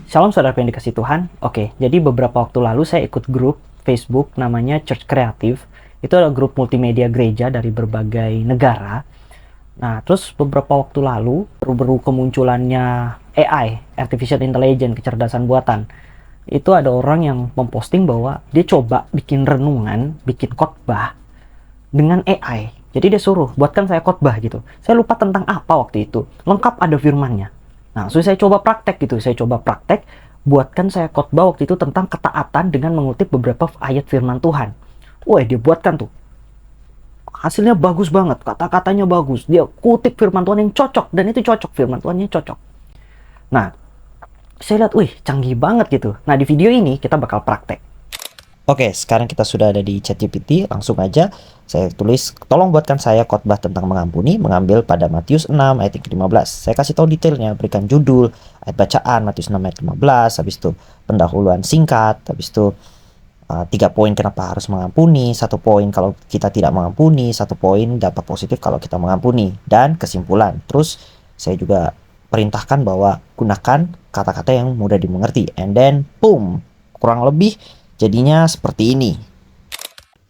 Shalom saudara yang dikasih Tuhan. Oke, jadi beberapa waktu lalu saya ikut grup Facebook namanya Church Creative. Itu adalah grup multimedia gereja dari berbagai negara. Nah, terus beberapa waktu lalu, baru-baru kemunculannya AI, Artificial Intelligence, kecerdasan buatan. Itu ada orang yang memposting bahwa dia coba bikin renungan, bikin khotbah dengan AI. Jadi dia suruh, buatkan saya khotbah gitu. Saya lupa tentang apa waktu itu. Lengkap ada firmannya. Nah, so saya coba praktek gitu. Saya coba praktek, buatkan saya khotbah waktu itu tentang ketaatan dengan mengutip beberapa ayat firman Tuhan. Wah, dia buatkan tuh. Hasilnya bagus banget, kata-katanya bagus. Dia kutip firman Tuhan yang cocok, dan itu cocok, firman Tuhannya cocok. Nah, saya lihat, wih, canggih banget gitu. Nah, di video ini kita bakal praktek. Oke, sekarang kita sudah ada di ChatGPT, langsung aja saya tulis, tolong buatkan saya khotbah tentang mengampuni, mengambil pada Matius 6 ayat yang ke-15. Saya kasih tahu detailnya, berikan judul, ayat bacaan, Matius 6 ayat 15, habis itu pendahuluan singkat, habis itu 3 poin kenapa harus mengampuni, 1 poin kalau kita tidak mengampuni, 1 poin dampak positif kalau kita mengampuni, dan kesimpulan. Terus saya juga perintahkan bahwa gunakan kata-kata yang mudah dimengerti, and then boom, kurang lebih jadinya seperti ini.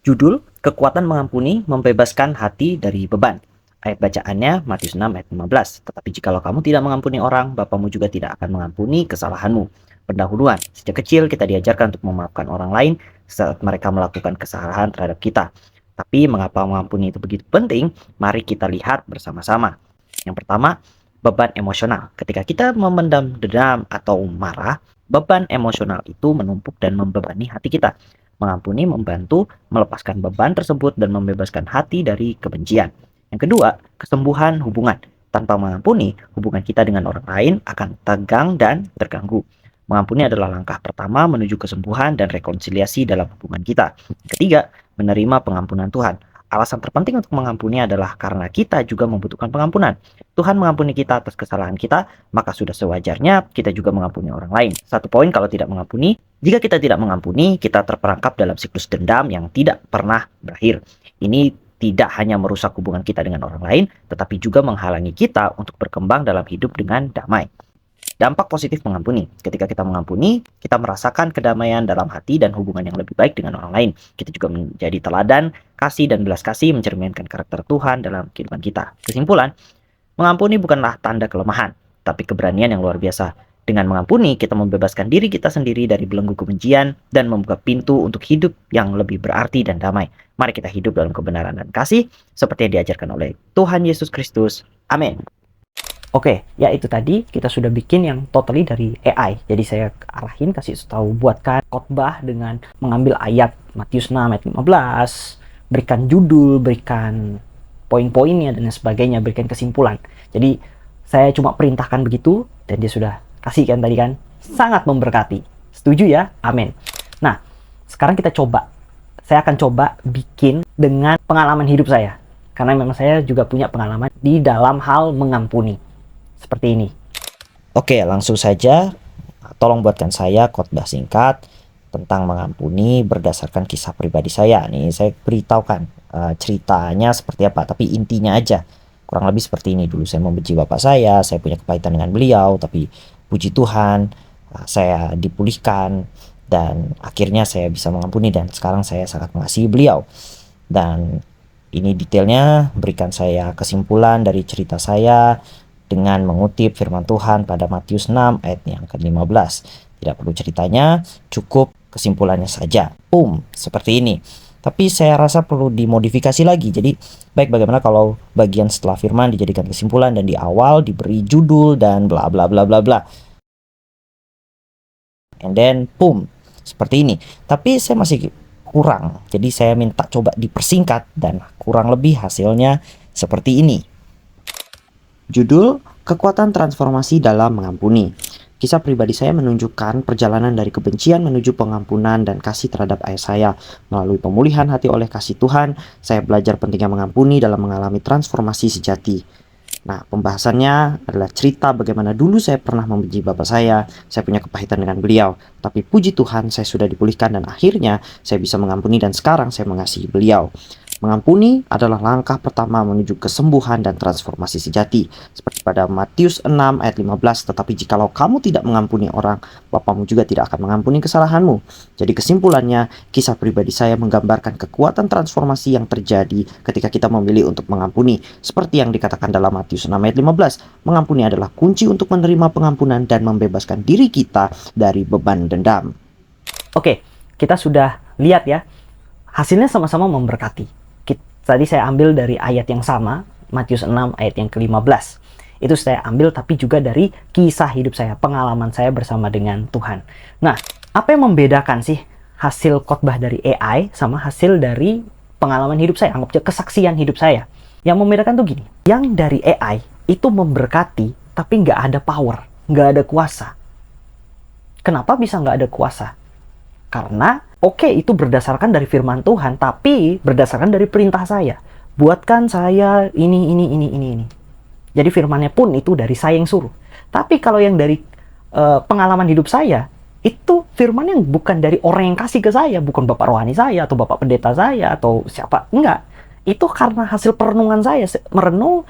Judul, Kekuatan Mengampuni Membebaskan Hati dari Beban. Ayat bacaannya Matius 6 ayat 15. Tetapi jikalau kamu tidak mengampuni orang, Bapamu juga tidak akan mengampuni kesalahanmu. Pendahuluan, sejak kecil kita diajarkan untuk memaafkan orang lain saat mereka melakukan kesalahan terhadap kita. Tapi mengapa mengampuni itu begitu penting? Mari kita lihat bersama-sama. Yang pertama, beban emosional. Ketika kita memendam dendam atau marah, beban emosional itu menumpuk dan membebani hati kita. Mengampuni membantu melepaskan beban tersebut dan membebaskan hati dari kebencian. Yang kedua, kesembuhan hubungan. Tanpa mengampuni, hubungan kita dengan orang lain akan tegang dan terganggu. Mengampuni adalah langkah pertama menuju kesembuhan dan rekonsiliasi dalam hubungan kita. Yang ketiga, menerima pengampunan Tuhan. Alasan terpenting untuk mengampuni adalah karena kita juga membutuhkan pengampunan. Tuhan mengampuni kita atas kesalahan kita, maka sudah sewajarnya kita juga mengampuni orang lain. 1 poin kalau tidak mengampuni, jika kita tidak mengampuni, kita terperangkap dalam siklus dendam yang tidak pernah berakhir. Ini tidak hanya merusak hubungan kita dengan orang lain, tetapi juga menghalangi kita untuk berkembang dalam hidup dengan damai. Dampak positif mengampuni. Ketika kita mengampuni, kita merasakan kedamaian dalam hati dan hubungan yang lebih baik dengan orang lain. Kita juga menjadi teladan, kasih dan belas kasih mencerminkan karakter Tuhan dalam kehidupan kita. Kesimpulan, mengampuni bukanlah tanda kelemahan, tapi keberanian yang luar biasa. Dengan mengampuni, kita membebaskan diri kita sendiri dari belenggu kebencian dan membuka pintu untuk hidup yang lebih berarti dan damai. Mari kita hidup dalam kebenaran dan kasih, seperti yang diajarkan oleh Tuhan Yesus Kristus. Amin. Oke, ya itu tadi kita sudah bikin yang totally dari AI. Jadi saya arahin, kasih tahu buatkan khotbah dengan mengambil ayat Matius 6 ayat 15, berikan judul, berikan poin-poinnya dan sebagainya, berikan kesimpulan. Jadi saya cuma perintahkan begitu dan dia sudah kasih kan tadi kan. Sangat memberkati. Setuju ya? Amin. Nah, sekarang kita coba. Saya akan coba bikin dengan pengalaman hidup saya. Karena memang saya juga punya pengalaman di dalam hal mengampuni. Seperti ini. Oke, langsung saja. Tolong buatkan saya khotbah singkat tentang mengampuni berdasarkan kisah pribadi saya. Nih, saya beritahukan ceritanya seperti apa, tapi intinya aja. Kurang lebih seperti ini. Dulu saya membenci bapak saya punya kepahitan dengan beliau, tapi puji Tuhan, saya dipulihkan dan akhirnya saya bisa mengampuni dan sekarang saya sangat mengasihi beliau. Dan ini detailnya, berikan saya kesimpulan dari cerita saya dengan mengutip firman Tuhan pada Matius 6 ayat yang ke-15. Tidak perlu ceritanya, cukup kesimpulannya saja. Seperti ini. Tapi saya rasa perlu dimodifikasi lagi. Jadi, baik bagaimana kalau bagian setelah firman dijadikan kesimpulan dan di awal diberi judul dan bla bla bla bla bla. And then, seperti ini. Tapi saya masih kurang. Jadi saya minta coba dipersingkat dan kurang lebih hasilnya seperti ini. Judul, Kekuatan Transformasi dalam Mengampuni. Kisah pribadi saya menunjukkan perjalanan dari kebencian menuju pengampunan dan kasih terhadap ayah saya. Melalui pemulihan hati oleh kasih Tuhan, saya belajar pentingnya mengampuni dalam mengalami transformasi sejati. Nah, pembahasannya adalah cerita bagaimana dulu saya pernah membenci bapak saya punya kepahitan dengan beliau. Tapi puji Tuhan, saya sudah dipulihkan dan akhirnya saya bisa mengampuni dan sekarang saya mengasihi beliau. Mengampuni adalah langkah pertama menuju kesembuhan dan transformasi sejati. Seperti pada Matius 6 ayat 15, tetapi jikalau kamu tidak mengampuni orang, Bapamu juga tidak akan mengampuni kesalahanmu. Jadi kesimpulannya, kisah pribadi saya menggambarkan kekuatan transformasi yang terjadi ketika kita memilih untuk mengampuni. Seperti yang dikatakan dalam Matius 6 ayat 15, mengampuni adalah kunci untuk menerima pengampunan dan membebaskan diri kita dari beban dendam. Oke, kita sudah lihat ya, hasilnya sama-sama memberkati. Tadi saya ambil dari ayat yang sama, Matius 6 ayat yang ke-15. Itu saya ambil tapi juga dari kisah hidup saya, pengalaman saya bersama dengan Tuhan. Nah, apa yang membedakan sih hasil khotbah dari AI sama hasil dari pengalaman hidup saya, anggap aja kesaksian hidup saya? Yang membedakan tuh gini, yang dari AI itu memberkati tapi nggak ada power, nggak ada kuasa. Kenapa bisa nggak ada kuasa? Karena oke, itu berdasarkan dari firman Tuhan, tapi berdasarkan dari perintah saya. Buatkan saya ini. Jadi firmannya pun itu dari saya yang suruh. Tapi kalau yang dari pengalaman hidup saya, itu firman yang bukan dari orang yang kasih ke saya, bukan bapak rohani saya, atau bapak pendeta saya, atau siapa. Enggak. Itu karena hasil perenungan saya merenung,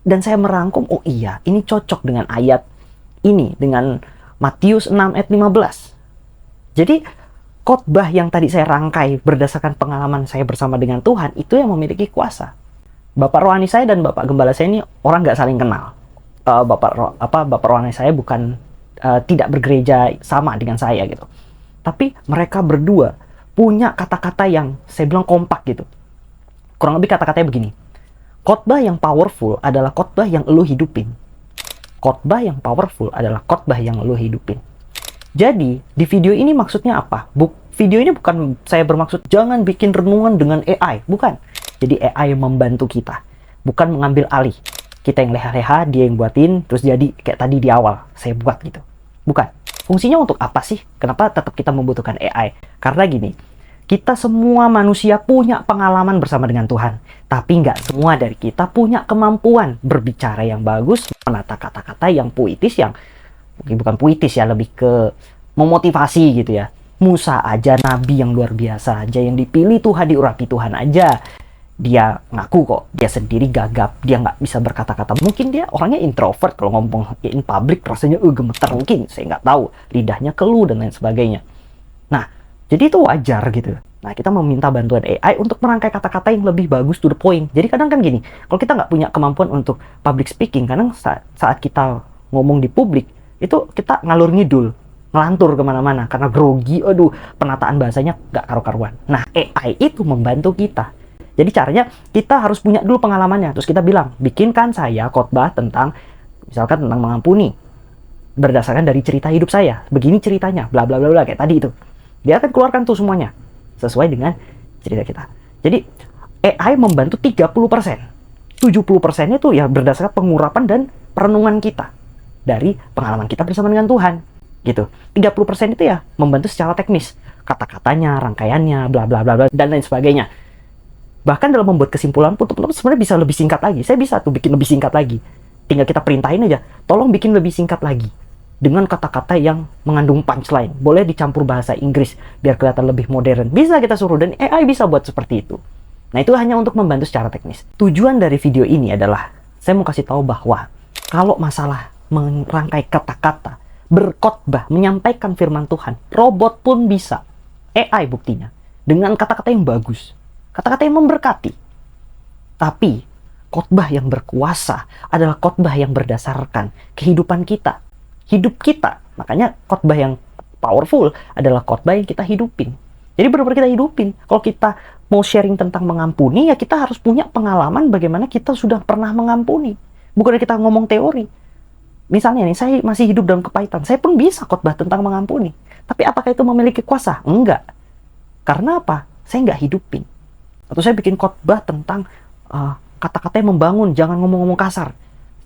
dan saya merangkum, oh iya, ini cocok dengan ayat ini, dengan Matius 6 ayat 15. Jadi, khotbah yang tadi saya rangkai berdasarkan pengalaman saya bersama dengan Tuhan, itu yang memiliki kuasa. Bapak rohani saya dan Bapak Gembala saya ini orang nggak saling kenal. Bapak rohani saya bukan tidak bergereja sama dengan saya gitu. Tapi mereka berdua punya kata-kata yang saya bilang kompak gitu. Kurang lebih kata-katanya begini. Khotbah yang powerful adalah khotbah yang elu hidupin. Khotbah yang powerful adalah khotbah yang elu hidupin. Jadi, di video ini maksudnya apa? Video ini bukan saya bermaksud jangan bikin renungan dengan AI, bukan. Jadi AI membantu kita, bukan mengambil alih. Kita yang leha-leha, dia yang buatin, terus jadi kayak tadi di awal, saya buat gitu. Bukan. Fungsinya untuk apa sih? Kenapa tetap kita membutuhkan AI? Karena gini, kita semua manusia punya pengalaman bersama dengan Tuhan. Tapi nggak semua dari kita punya kemampuan berbicara yang bagus, menata kata-kata yang puitis, yang bukan puitis ya, lebih ke memotivasi gitu ya. Musa aja, nabi yang luar biasa aja, yang dipilih Tuhan, diurapi Tuhan aja, dia ngaku kok dia sendiri gagap, dia nggak bisa berkata-kata. Mungkin dia orangnya introvert, kalau ngomong in public rasanya gemeter, mungkin saya nggak tahu, lidahnya keluh dan lain sebagainya. Nah, jadi itu wajar gitu. Nah, kita meminta bantuan AI untuk merangkai kata-kata yang lebih bagus, to the point. Jadi kadang kan gini, kalau kita nggak punya kemampuan untuk public speaking, kadang saat kita ngomong di publik, itu kita ngalur ngidul, ngelantur kemana-mana, karena grogi, aduh, penataan bahasanya nggak karu-karuan. Nah, AI itu membantu kita. Jadi caranya, kita harus punya dulu pengalamannya, terus kita bilang, bikinkan saya khotbah tentang, misalkan tentang mengampuni, berdasarkan dari cerita hidup saya, begini ceritanya, bla bla bla bla, kayak tadi itu. Dia akan keluarkan tuh semuanya, sesuai dengan cerita kita. Jadi, AI membantu 30%. 70%-nya tuh ya berdasarkan pengurapan dan perenungan kita dari pengalaman kita bersama dengan Tuhan gitu. 30% itu ya membantu secara teknis, kata-katanya, rangkaiannya, bla bla bla bla dan lain sebagainya. Bahkan dalam membuat kesimpulan pun teman-teman sebenarnya bisa lebih singkat lagi. Saya bisa tuh bikin lebih singkat lagi. Tinggal kita perintahin aja, tolong bikin lebih singkat lagi dengan kata-kata yang mengandung punchline. Boleh dicampur bahasa Inggris biar kelihatan lebih modern. Bisa kita suruh, dan AI bisa buat seperti itu. Nah, itu hanya untuk membantu secara teknis. Tujuan dari video ini adalah saya mau kasih tahu bahwa kalau masalah merangkai kata-kata, berkhotbah, menyampaikan firman Tuhan, robot pun bisa. AI buktinya. Dengan kata-kata yang bagus. Kata-kata yang memberkati. Tapi, khotbah yang berkuasa adalah khotbah yang berdasarkan kehidupan kita. Hidup kita. Makanya khotbah yang powerful adalah khotbah yang kita hidupin. Jadi benar-benar kita hidupin. Kalau kita mau sharing tentang mengampuni, ya kita harus punya pengalaman bagaimana kita sudah pernah mengampuni. Bukan kita ngomong teori. Misalnya nih, saya masih hidup dalam kepahitan. Saya pun bisa khotbah tentang mengampuni. Tapi apakah itu memiliki kuasa? Enggak. Karena apa? Saya nggak hidupin. Atau saya bikin khotbah tentang kata-kata yang membangun, jangan ngomong-ngomong kasar.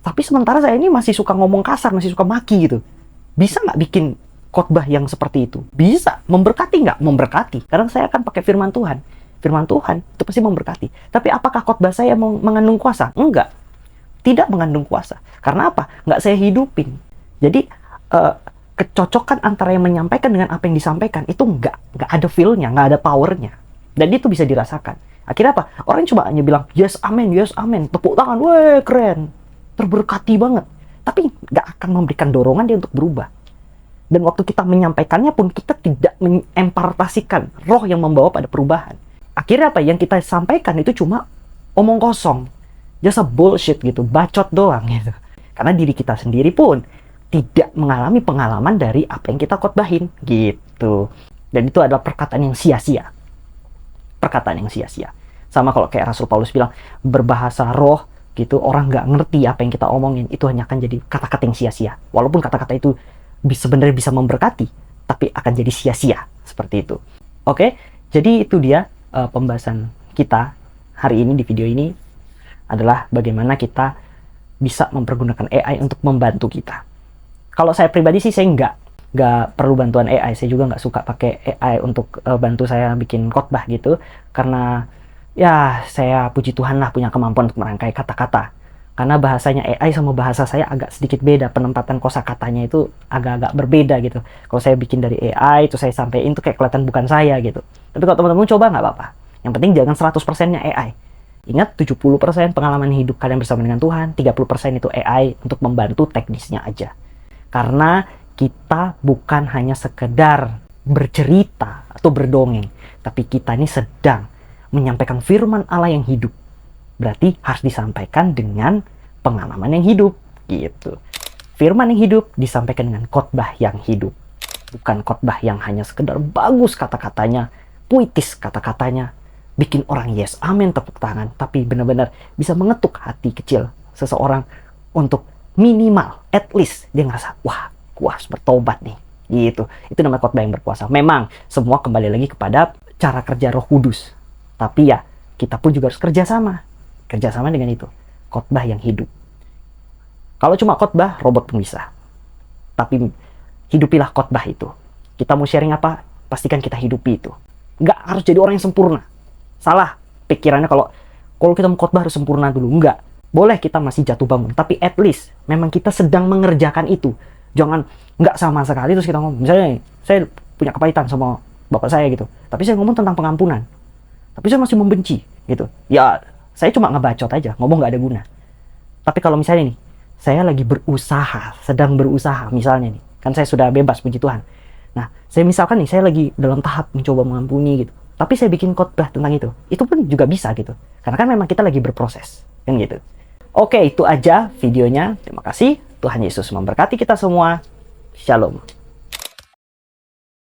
Tapi sementara saya ini masih suka ngomong kasar, masih suka maki gitu. Bisa nggak bikin khotbah yang seperti itu? Bisa. Memberkati nggak? Memberkati. Karena saya akan pakai firman Tuhan. Firman Tuhan itu pasti memberkati. Tapi apakah khotbah saya mengandung kuasa? Enggak. Tidak mengandung kuasa. Karena apa? Nggak saya hidupin. Jadi, kecocokan antara yang menyampaikan dengan apa yang disampaikan itu nggak ada feel-nya, nggak ada power-nya. Dan itu bisa dirasakan. Akhirnya apa? Orang cuma hanya bilang, yes amen, tepuk tangan, weh keren, terberkati banget. Tapi nggak akan memberikan dorongan dia untuk berubah. Dan waktu kita menyampaikannya pun kita tidak mengempartasikan roh yang membawa pada perubahan. Akhirnya apa? Yang kita sampaikan itu cuma omong kosong, jasa bullshit gitu, bacot doang gitu. Karena diri kita sendiri pun tidak mengalami pengalaman dari apa yang kita khotbahin gitu. Dan itu adalah perkataan yang sia-sia. Perkataan yang sia-sia. Sama kalau kayak Rasul Paulus bilang, berbahasa roh gitu, orang nggak ngerti apa yang kita omongin, itu hanya akan jadi kata-kata yang sia-sia. Walaupun kata-kata itu sebenarnya bisa memberkati, tapi akan jadi sia-sia seperti itu. Oke, jadi itu dia pembahasan kita hari ini di video ini adalah bagaimana kita bisa mempergunakan AI untuk membantu kita. Kalau saya pribadi sih saya nggak perlu bantuan AI. Saya juga nggak suka pakai AI untuk bantu saya bikin khotbah gitu, karena ya saya puji Tuhan lah punya kemampuan untuk merangkai kata-kata. Karena bahasanya AI sama bahasa saya agak sedikit beda, penempatan kosakatanya itu agak-agak berbeda gitu. Kalau saya bikin dari AI, itu saya sampein itu kayak kelihatan bukan saya gitu. Tapi kalau teman-teman coba nggak apa-apa. Yang penting jangan 100%-nya AI. Ingat, 70% pengalaman hidup kalian bersama dengan Tuhan, 30% itu AI untuk membantu teknisnya aja. Karena kita bukan hanya sekedar bercerita atau berdongeng, tapi kita ini sedang menyampaikan firman Allah yang hidup. Berarti harus disampaikan dengan pengalaman yang hidup gitu. Firman yang hidup disampaikan dengan khotbah yang hidup. Bukan khotbah yang hanya sekedar bagus kata-katanya, puitis kata-katanya, bikin orang yes amen tepuk tangan, tapi benar-benar bisa mengetuk hati kecil seseorang untuk minimal, at least dia ngerasa, wah, gua harus bertobat nih. Gitu. Itu namanya khotbah yang berkuasa. Memang semua kembali lagi kepada cara kerja Roh Kudus. Tapi ya, kita pun juga harus kerjasama dengan itu, khotbah yang hidup. Kalau cuma khotbah, robot pun bisa. Tapi hidupilah khotbah itu. Kita mau sharing apa, pastikan kita hidupi itu. Nggak harus jadi orang yang sempurna. Salah pikirannya kalau kita mau khotbah harus sempurna dulu. Nggak. Boleh kita masih jatuh bangun, tapi at least memang kita sedang mengerjakan itu. Jangan nggak sama sekali terus kita ngomong. Misalnya saya punya kepahitan sama bapak saya gitu, tapi saya ngomong tentang pengampunan, tapi saya masih membenci gitu. Ya saya cuma ngebacot aja, ngomong nggak ada guna. Tapi kalau misalnya nih, saya lagi berusaha, sedang berusaha, misalnya nih, kan saya sudah bebas, puji Tuhan. Nah, saya misalkan nih, saya lagi dalam tahap mencoba mengampuni gitu. Tapi saya bikin khotbah tentang itu pun juga bisa gitu. Karena kan memang kita lagi berproses, kan gitu. Oke, itu aja videonya. Terima kasih. Tuhan Yesus memberkati kita semua. Shalom.